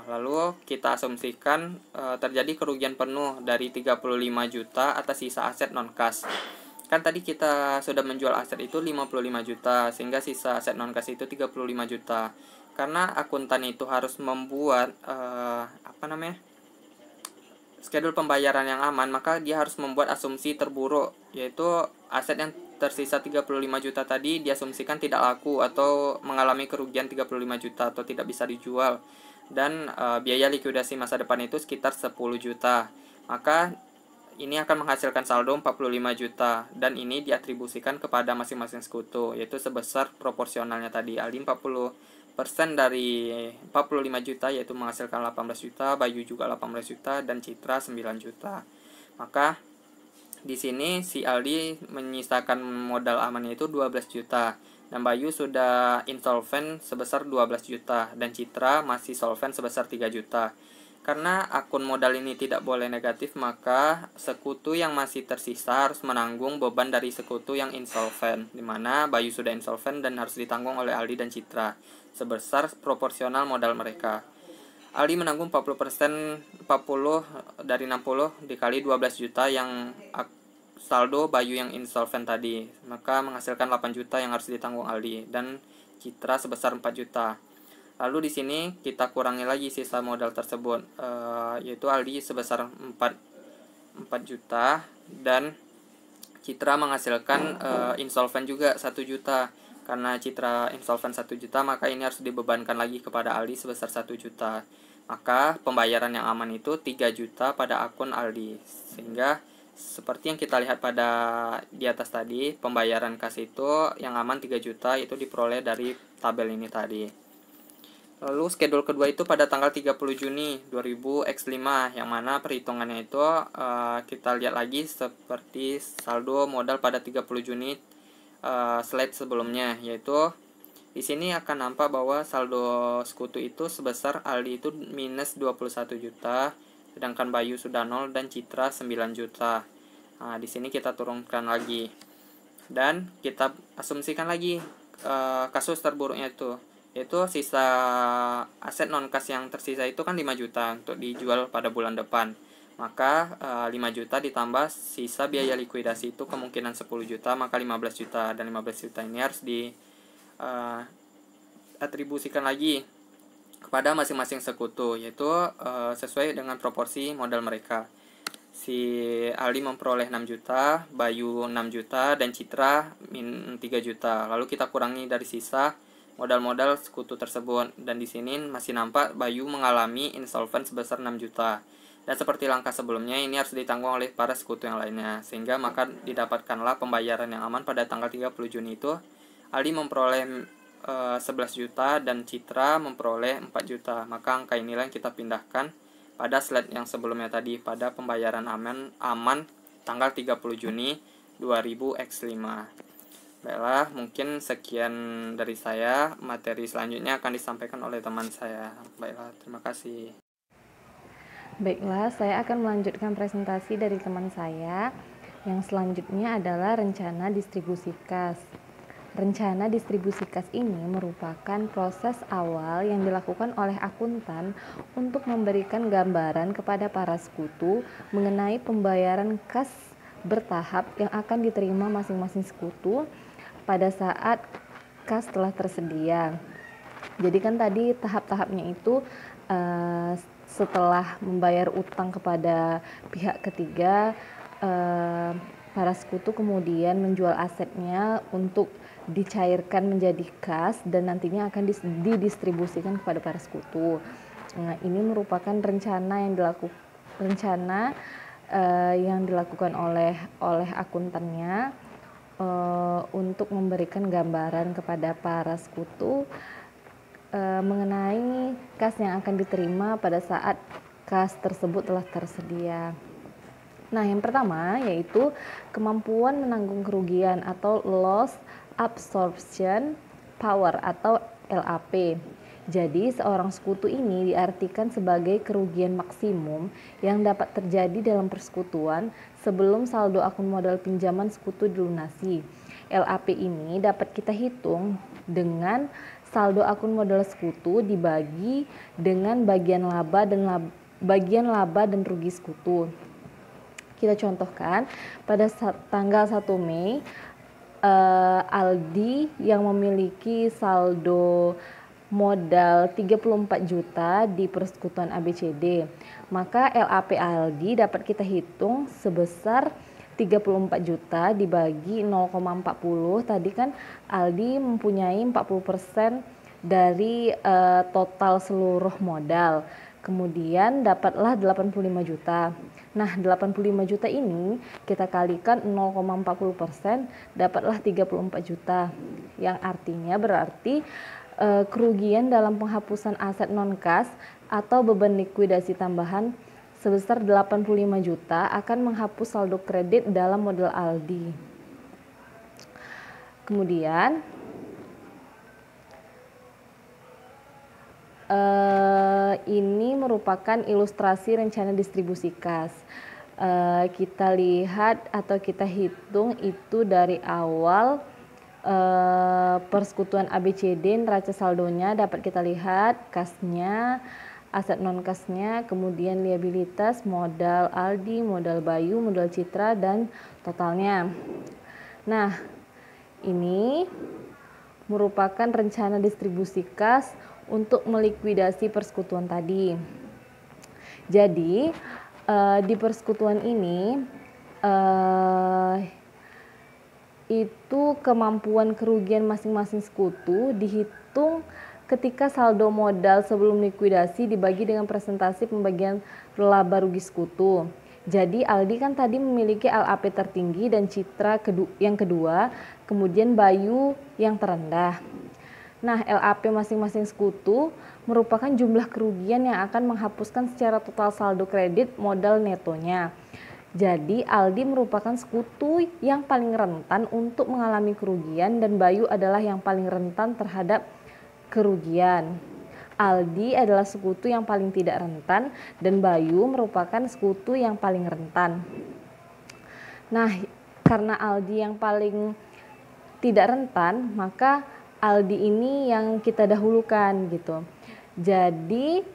Lalu kita asumsikan terjadi kerugian penuh dari 35 juta atas sisa aset non-kas. Kan tadi kita sudah menjual aset itu 55 juta, sehingga sisa aset non-kas itu 35 juta. Karena akuntan itu harus membuat schedule pembayaran yang aman, maka dia harus membuat asumsi terburuk, yaitu aset yang tersisa 35 juta tadi diasumsikan tidak laku atau mengalami kerugian 35 juta atau tidak bisa dijual, dan biaya likuidasi masa depan itu sekitar 10 juta. Maka ini akan menghasilkan saldo 45 juta, dan ini diatribusikan kepada masing-masing sekutu, yaitu sebesar proporsionalnya tadi. Aldi 40% dari 45 juta, yaitu menghasilkan 18 juta, Bayu juga 18 juta, dan Citra 9 juta. Maka di sini si Aldi menyisakan modal amannya itu 12 juta, dan Bayu sudah insolven sebesar 12 juta, dan Citra masih solven sebesar 3 juta. Karena akun modal ini tidak boleh negatif, maka sekutu yang masih tersisa harus menanggung beban dari sekutu yang insolven, di mana Bayu sudah insolven dan harus ditanggung oleh Aldi dan Citra sebesar proporsional modal mereka. Aldi menanggung 40% 40 dari 60 dikali 12 juta yang saldo Bayu yang insolven tadi, maka menghasilkan 8 juta yang harus ditanggung Aldi dan Citra sebesar 4 juta. Lalu di sini kita kurangi lagi sisa modal tersebut, yaitu Aldi sebesar 4 juta dan Citra menghasilkan insolven juga 1 juta. Karena Citra insolven 1 juta, maka ini harus dibebankan lagi kepada Aldi sebesar 1 juta. Maka pembayaran yang aman itu 3 juta pada akun Aldi. Sehingga seperti yang kita lihat pada di atas tadi, pembayaran kas itu yang aman 3 juta itu diperoleh dari tabel ini tadi. Lalu schedule kedua itu pada tanggal 30 Juni 2000X5, yang mana perhitungannya itu kita lihat lagi seperti saldo modal pada 30 Juni slide sebelumnya, yaitu Di sini akan nampak bahwa saldo sekutu itu sebesar Aldi itu minus 21 juta, sedangkan Bayu sudah 0 dan Citra 9 juta. Nah, di sini kita turunkan lagi. Dan kita asumsikan lagi kasus terburuknya itu, yaitu sisa aset non kas yang tersisa itu kan 5 juta untuk dijual pada bulan depan. Maka 5 juta ditambah sisa biaya likuidasi itu kemungkinan 10 juta, maka 15 juta, dan 15 juta ini harus di atribusikan lagi kepada masing-masing sekutu, yaitu sesuai dengan proporsi modal mereka. Si Aldi memperoleh 6 juta, Bayu 6 juta, dan Citra 3 juta. Lalu kita kurangi dari sisa modal-modal sekutu tersebut. Dan di sini masih nampak Bayu mengalami insolven sebesar 6 juta. Dan seperti langkah sebelumnya, ini harus ditanggung oleh para sekutu yang lainnya. Sehingga maka didapatkanlah pembayaran yang aman pada tanggal 30 Juni itu. Aldi memperoleh 11 juta dan Citra memperoleh 4 juta. Maka angka inilah yang kita pindahkan pada slide yang sebelumnya tadi, pada pembayaran aman tanggal 30 Juni 2000x5. Baiklah, mungkin sekian dari saya. Materi selanjutnya akan disampaikan oleh teman saya. Baiklah, terima kasih. Baiklah, saya akan melanjutkan presentasi dari teman saya. Yang selanjutnya adalah rencana distribusi kas. Rencana distribusi kas ini merupakan proses awal yang dilakukan oleh akuntan untuk memberikan gambaran kepada para sekutu mengenai pembayaran kas bertahap yang akan diterima masing-masing sekutu pada saat kas telah tersedia. Jadi kan tadi tahap-tahapnya itu setelah membayar utang kepada pihak ketiga, para sekutu kemudian menjual asetnya untuk dicairkan menjadi kas dan nantinya akan didistribusikan kepada para sekutu. Nah, ini merupakan rencana yang dilakukan oleh akuntannya untuk memberikan gambaran kepada para sekutu mengenai kas yang akan diterima pada saat kas tersebut telah tersedia. Nah, yang pertama yaitu kemampuan menanggung kerugian atau loss absorption power atau LAP. Jadi, seorang sekutu ini diartikan sebagai kerugian maksimum yang dapat terjadi dalam persekutuan sebelum saldo akun modal pinjaman sekutu dilunasi. LAP ini dapat kita hitung dengan saldo akun modal sekutu dibagi dengan bagian laba dan rugi sekutu. Kita contohkan pada tanggal 1 Mei Aldi yang memiliki saldo modal 34 juta di persekutuan ABCD, maka LAP Aldi dapat kita hitung sebesar 34 juta dibagi 0,40. Tadi kan Aldi mempunyai 40% dari total seluruh modal. Kemudian dapatlah 85 juta. Nah, 85 juta ini kita kalikan 0,40%, dapatlah 34 juta. Yang artinya berarti kerugian dalam penghapusan aset non-kas atau beban likuidasi tambahan sebesar 85 juta akan menghapus saldo kredit dalam modal Aldi. Kemudian ini merupakan ilustrasi rencana distribusi kas. Kita lihat atau kita hitung itu dari awal persekutuan ABCD, neraca saldonya dapat kita lihat, kasnya, aset non kasnya, kemudian liabilitas, modal Aldi, modal Bayu, modal Citra, dan totalnya. Nah, ini merupakan rencana distribusi kas untuk melikuidasi persekutuan tadi. Jadi di persekutuan ini itu kemampuan kerugian masing-masing sekutu dihitung ketika saldo modal sebelum likuidasi dibagi dengan presentasi pembagian laba rugi sekutu. Jadi Aldi kan tadi memiliki LAP tertinggi dan Citra yang kedua, kemudian Bayu yang terendah. Nah, LAP masing-masing sekutu merupakan jumlah kerugian yang akan menghapuskan secara total saldo kredit modal netonya. Jadi Aldi merupakan sekutu yang paling rentan untuk mengalami kerugian dan Bayu adalah yang paling rentan terhadap kerugian. Aldi adalah sekutu yang paling tidak rentan dan Bayu merupakan sekutu yang paling rentan. Nah, karena Aldi yang paling tidak rentan, maka Aldi ini yang kita dahulukan gitu. Jadi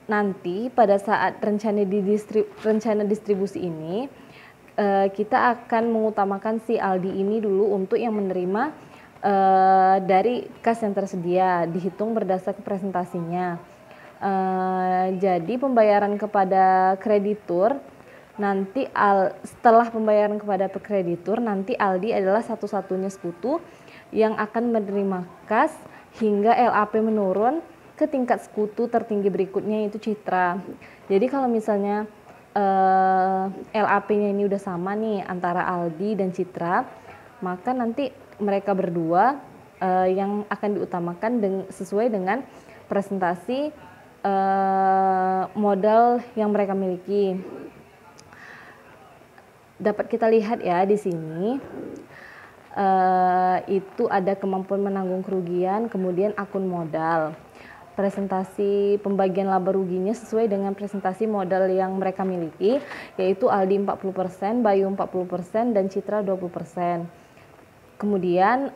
nanti pada saat rencana distribusi ini kita akan mengutamakan si Aldi ini dulu untuk yang menerima dari kas yang tersedia, dihitung berdasarkan presentasinya. Jadi pembayaran kepada kreditur nanti setelah pembayaran kepada kreditur nanti Aldi adalah satu-satunya sekutu yang akan menerima kas hingga LAP menurun ke tingkat sekutu tertinggi berikutnya, yaitu Citra. Jadi kalau misalnya LAP-nya ini udah sama nih antara Aldi dan Citra, maka nanti mereka berdua yang akan diutamakan sesuai dengan presentasi modal yang mereka miliki. Dapat kita lihat ya di sini itu ada kemampuan menanggung kerugian, kemudian akun modal. Presentasi pembagian laba ruginya sesuai dengan presentasi modal yang mereka miliki, yaitu Aldi 40%, Bayu 40%, dan Citra 20%. Kemudian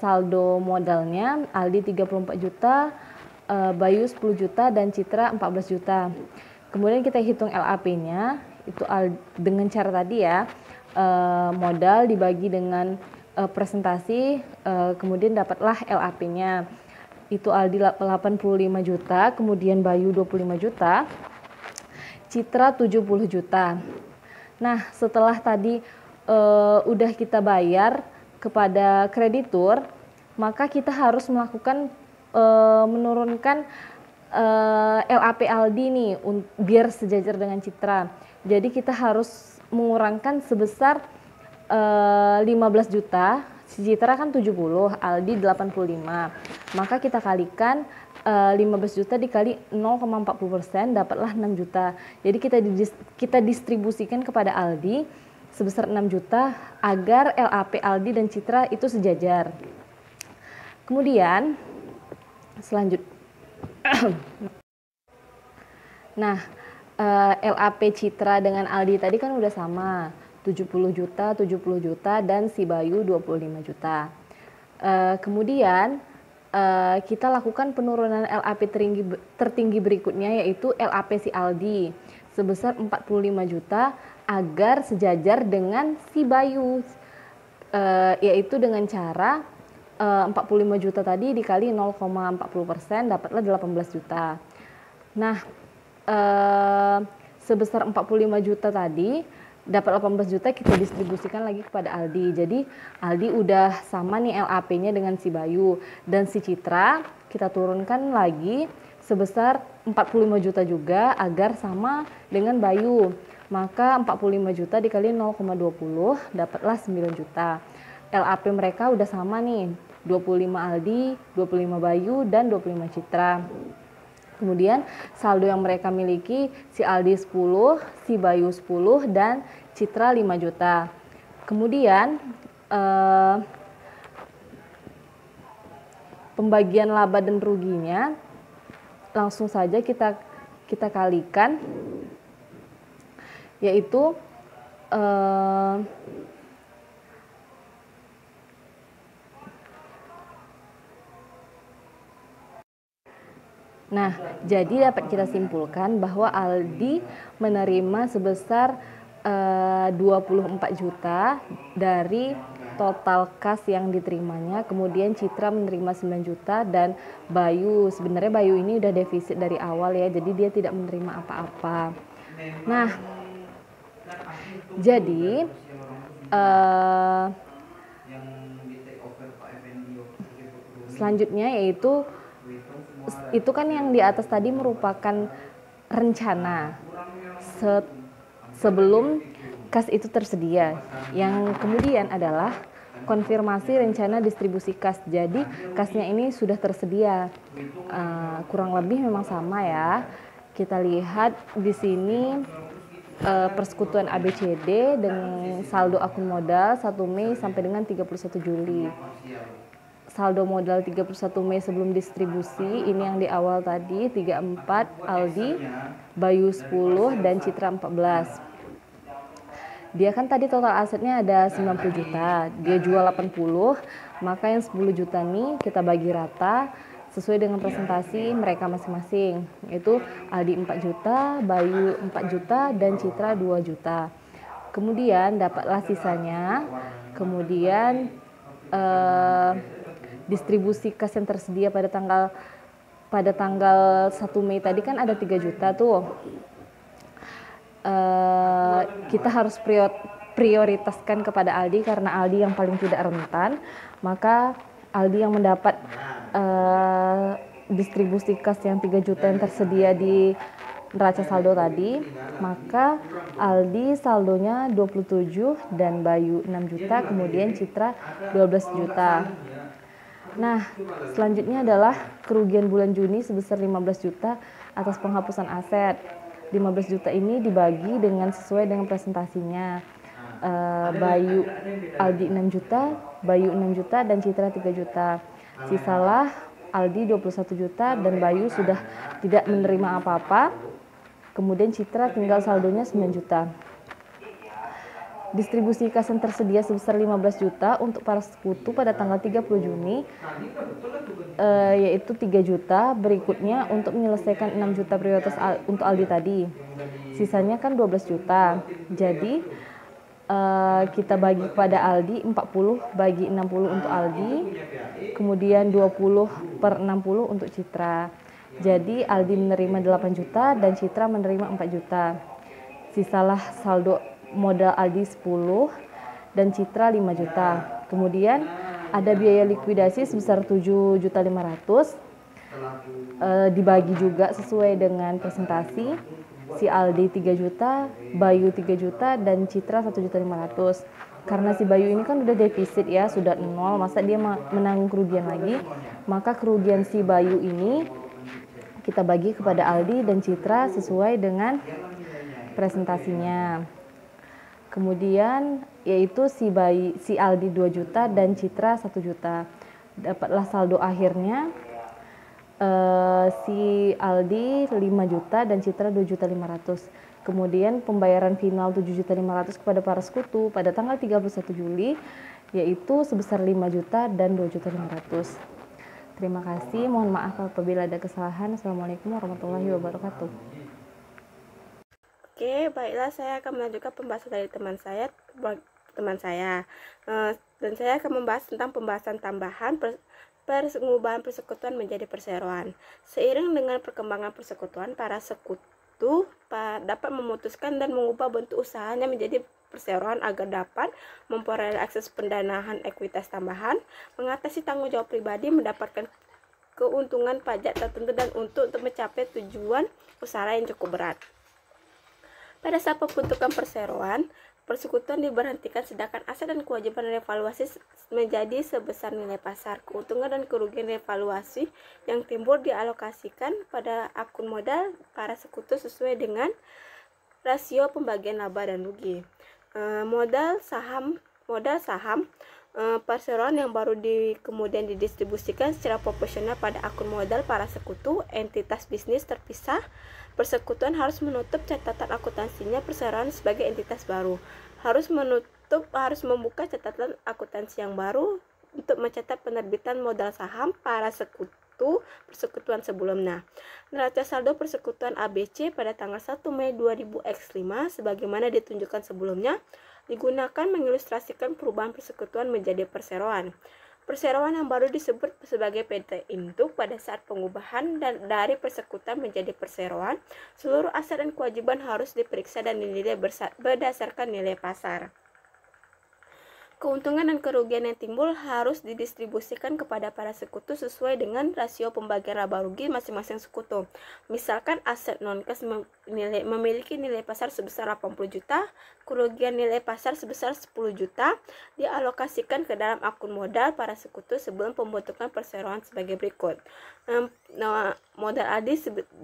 saldo modalnya Aldi 34 juta, Bayu 10 juta, dan Citra 14 juta. Kemudian kita hitung LAP-nya, itu dengan cara tadi ya, modal dibagi dengan presentasi, kemudian dapatlah LAP-nya. Itu Aldi 85 juta, kemudian Bayu 25 juta, Citra 70 juta. Nah, setelah tadi udah kita bayar kepada kreditur, maka kita harus melakukan menurunkan LAP Aldi nih biar sejajar dengan Citra. Jadi kita harus mengurangkan sebesar 15 juta. Si Citra kan 70, Aldi 85. Maka kita kalikan 15 juta dikali 0,40%, dapatlah 6 juta. Jadi kita distribusikan kepada Aldi sebesar 6 juta agar LAP Aldi dan Citra itu sejajar. Kemudian selanjutnya nah, LAP Citra dengan Aldi tadi kan udah sama, 70 juta, dan si Bayu 25 juta. Kemudian kita lakukan penurunan LAP tertinggi berikutnya, yaitu LAP si Aldi sebesar 45 juta agar sejajar dengan si Bayu, yaitu dengan cara 45 juta tadi dikali 0,40%, dapatlah 18 juta. Nah, sebesar 45 juta tadi dapat 18 juta kita distribusikan lagi kepada Aldi. Jadi Aldi udah sama nih LAP-nya dengan si Bayu, dan si Citra kita turunkan lagi sebesar 45 juta juga agar sama dengan Bayu. Maka 45 juta dikali 0,20 dapatlah 9 juta. LAP mereka udah sama nih, 25 Aldi, 25 Bayu, dan 25 Citra. Kemudian saldo yang mereka miliki, si Aldi 10, si Bayu 10, dan Citra 5 juta. Kemudian pembagian laba dan ruginya langsung saja kita kalikan, yaitu nah, jadi dapat kita simpulkan bahwa Aldi menerima sebesar 24 juta dari total kas yang diterimanya. Kemudian Citra menerima 9 juta dan Bayu, sebenarnya Bayu ini udah defisit dari awal ya, jadi dia tidak menerima apa-apa. Nah, jadi selanjutnya yaitu itu kan yang di atas tadi merupakan rencana sebelum kas itu tersedia. Yang kemudian adalah konfirmasi rencana distribusi kas. Jadi kasnya ini sudah tersedia, kurang lebih memang sama ya. Kita lihat di sini persekutuan ABCD dengan saldo akun modal 1 Mei sampai dengan 31 Juli. Saldo modal 31 Mei sebelum distribusi ini yang di awal tadi 34 Aldi, Bayu 10 dan Citra 14. Dia kan tadi total asetnya ada 90 juta, dia jual 80, maka yang 10 juta nih kita bagi rata sesuai dengan presentasi mereka masing-masing, yaitu Aldi 4 juta, Bayu 4 juta, dan Citra 2 juta. Kemudian dapatlah sisanya, kemudian distribusi kas yang tersedia pada tanggal 1 Mei tadi kan ada 3 juta tuh. Kita harus prioritaskan kepada Aldi karena Aldi yang paling tidak rentan, maka Aldi yang mendapat distribusi kas yang 3 juta yang tersedia di neraca saldo tadi, maka Aldi saldonya 27 dan Bayu 6 juta, kemudian Citra 12 juta. Nah, selanjutnya adalah kerugian bulan Juni sebesar 15 juta atas penghapusan aset. 15 juta ini dibagi dengan sesuai dengan presentasinya. Bayu Aldi 6 juta, Bayu 6 juta, dan Citra 3 juta. Sisalah Aldi 21 juta dan Bayu sudah tidak menerima apa-apa. Kemudian Citra tinggal saldonya 9 juta. Distribusi kas yang tersedia sebesar 15 juta untuk para sekutu pada tanggal 30 Juni yaitu 3 juta. Berikutnya untuk menyelesaikan 6 juta prioritas untuk Aldi tadi. Sisanya kan 12 juta. Jadi kita bagi kepada Aldi 40 bagi 60 untuk Aldi. Kemudian 20 per 60 untuk Citra. Jadi Aldi menerima 8 juta dan Citra menerima 4 juta. Sisalah saldo modal Aldi 10 dan Citra 5 juta. Kemudian ada biaya likuidasi sebesar 7.500.000 dibagi juga sesuai dengan presentasi. Si Aldi 3 juta, Bayu 3 juta, dan Citra 1.500.000. Karena si Bayu ini kan udah defisit ya, sudah nol, masa dia menanggung kerugian lagi. Maka kerugian si Bayu ini kita bagi kepada Aldi dan Citra sesuai dengan presentasinya. Kemudian yaitu si Aldi 2 juta dan Citra 1 juta. Dapatlah saldo akhirnya si Aldi 5 juta dan Citra 2.500.000. Kemudian pembayaran final 7.500.000 kepada para sekutu pada tanggal 31 Juli yaitu sebesar 5 juta dan 2.500.000. Terima kasih, mohon maaf apabila ada kesalahan. Assalamualaikum warahmatullahi wabarakatuh. Oke, baiklah, saya akan melanjutkan pembahasan dari teman saya, dan saya akan membahas tentang pembahasan tambahan pengubahan persekutuan menjadi perseroan. Seiring dengan perkembangan persekutuan, para sekutu dapat memutuskan dan mengubah bentuk usahanya menjadi perseroan agar dapat memperoleh akses pendanaan ekuitas tambahan, mengatasi tanggung jawab pribadi, mendapatkan keuntungan pajak tertentu, dan untuk mencapai tujuan usaha yang cukup berat. Pada saat pembentukan perseroan, persekutuan diberhentikan sedangkan aset dan kewajiban revaluasi menjadi sebesar nilai pasar. Keuntungan dan kerugian revaluasi yang timbul dialokasikan pada akun modal para sekutu sesuai dengan rasio pembagian laba dan rugi. Modal saham perseroan yang baru kemudian didistribusikan secara proporsional pada akun modal para sekutu. Entitas bisnis terpisah persekutuan harus menutup catatan akuntansinya perseroan sebagai entitas baru. Harus membuka catatan akuntansi yang baru untuk mencatat penerbitan modal saham para sekutu persekutuan sebelumnya. Neraca saldo persekutuan ABC pada tanggal 1 Mei 2000X5 sebagaimana ditunjukkan sebelumnya digunakan mengilustrasikan perubahan persekutuan menjadi perseroan. Perseroan yang baru disebut sebagai PT Induk pada saat pengubahan dari persekutuan menjadi perseroan, seluruh aset dan kewajiban harus diperiksa dan dinilai berdasarkan nilai pasar. Keuntungan dan kerugian yang timbul harus didistribusikan kepada para sekutu sesuai dengan rasio pembagian laba rugi masing-masing sekutu. Misalkan aset non-cash memiliki nilai pasar sebesar 80 juta, kerugian nilai pasar sebesar 10 juta dialokasikan ke dalam akun modal para sekutu sebelum pembentukan perseroan sebagai berikut. modal Aldi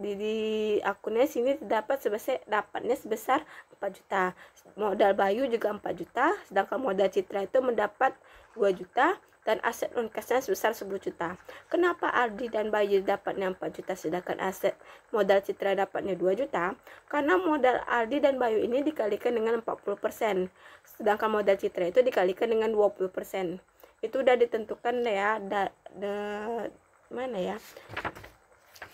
di akunnya sini dapatnya sebesar 4 juta. Modal Bayu juga 4 juta, sedangkan modal Citra itu mendapat 2 juta dan aset non kasnya sebesar 10 juta. Kenapa Aldi dan Bayu dapatnya 4 juta sedangkan aset modal Citra dapatnya 2 juta? Karena modal Aldi dan Bayu ini dikalikan dengan 40%, sedangkan modal Citra itu dikalikan dengan 20%. Itu udah ditentukan ya,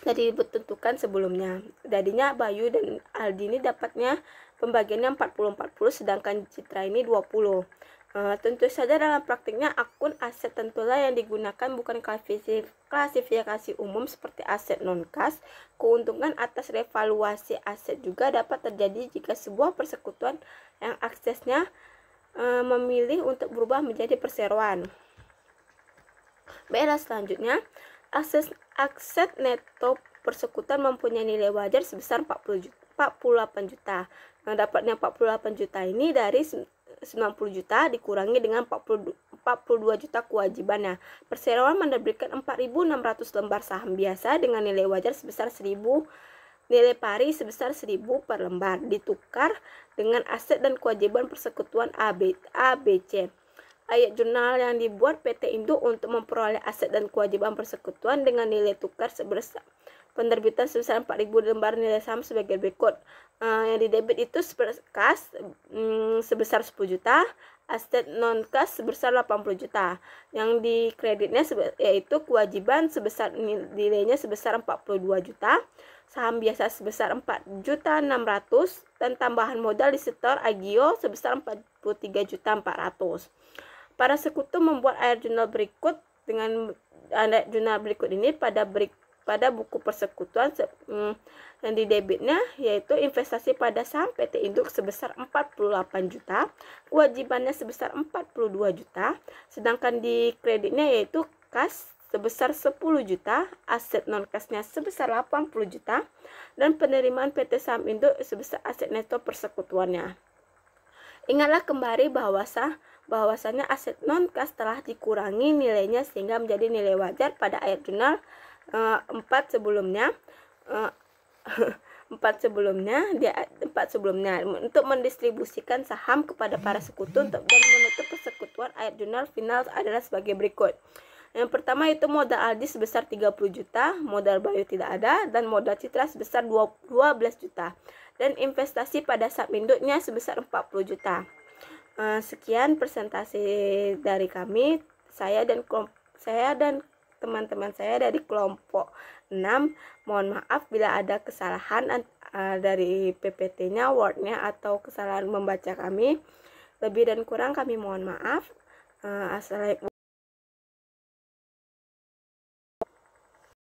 Jadi ditentukan sebelumnya. Jadinya Bayu dan Aldi ini dapatnya pembagiannya 40-40, sedangkan Citra ini 20. Tentu saja dalam praktiknya akun aset tentulah yang digunakan, bukan klasifikasi umum seperti aset non-kas. Keuntungan atas revaluasi aset juga dapat terjadi jika sebuah persekutuan yang aksesnya memilih untuk berubah menjadi perseroan. Baiklah, selanjutnya aset neto persekutuan mempunyai nilai wajar sebesar 48 juta. Nah, dapatnya 48 juta ini dari 90 juta dikurangi dengan 42 juta kewajibannya. Perseroan menerbitkan 4.600 lembar saham biasa dengan nilai wajar sebesar 1.000, nilai pari sebesar 1.000 per lembar, ditukar dengan aset dan kewajiban persekutuan ABC. Ayat jurnal yang dibuat PT Induk untuk memperoleh aset dan kewajiban persekutuan dengan nilai tukar sebesar penerbitan sebesar 4.000 lembar nilai saham sebagai berikut. Yang di debit itu kas sebesar 10 juta, aset non kas sebesar 80 juta. Yang di kreditnya yaitu kewajiban sebesar nilainya sebesar 42 juta, saham biasa sebesar 4.600.000 dan tambahan modal di setor Agio sebesar 43.400.000. Para sekutu membuat ayat jurnal berikut. Dengan ayat jurnal berikut ini pada buku persekutuan yang di debitnya yaitu investasi pada saham PT Induk sebesar 48 juta, kewajibannya sebesar 42 juta, sedangkan di kreditnya yaitu kas sebesar 10 juta, aset non kasnya sebesar 80 juta, dan penerimaan PT Saham Induk sebesar aset neto persekutuannya. Ingatlah kembali bahwasanya aset non kas telah dikurangi nilainya sehingga menjadi nilai wajar pada ayat jurnal 4 sebelumnya untuk mendistribusikan saham kepada para sekutu dan menutup persekutuan. Ayat jurnal final adalah sebagai berikut. Yang pertama itu modal Aldi sebesar 30 juta, modal Bayu tidak ada, dan modal Citra sebesar 12 juta, dan investasi pada saham induknya sebesar 40 juta. Sekian presentasi dari kami, saya dan teman-teman saya dari kelompok 6. Mohon maaf bila ada kesalahan dari PPT-nya, Word-nya, atau kesalahan membaca kami. Lebih dan kurang kami mohon maaf. Assalamualaikum.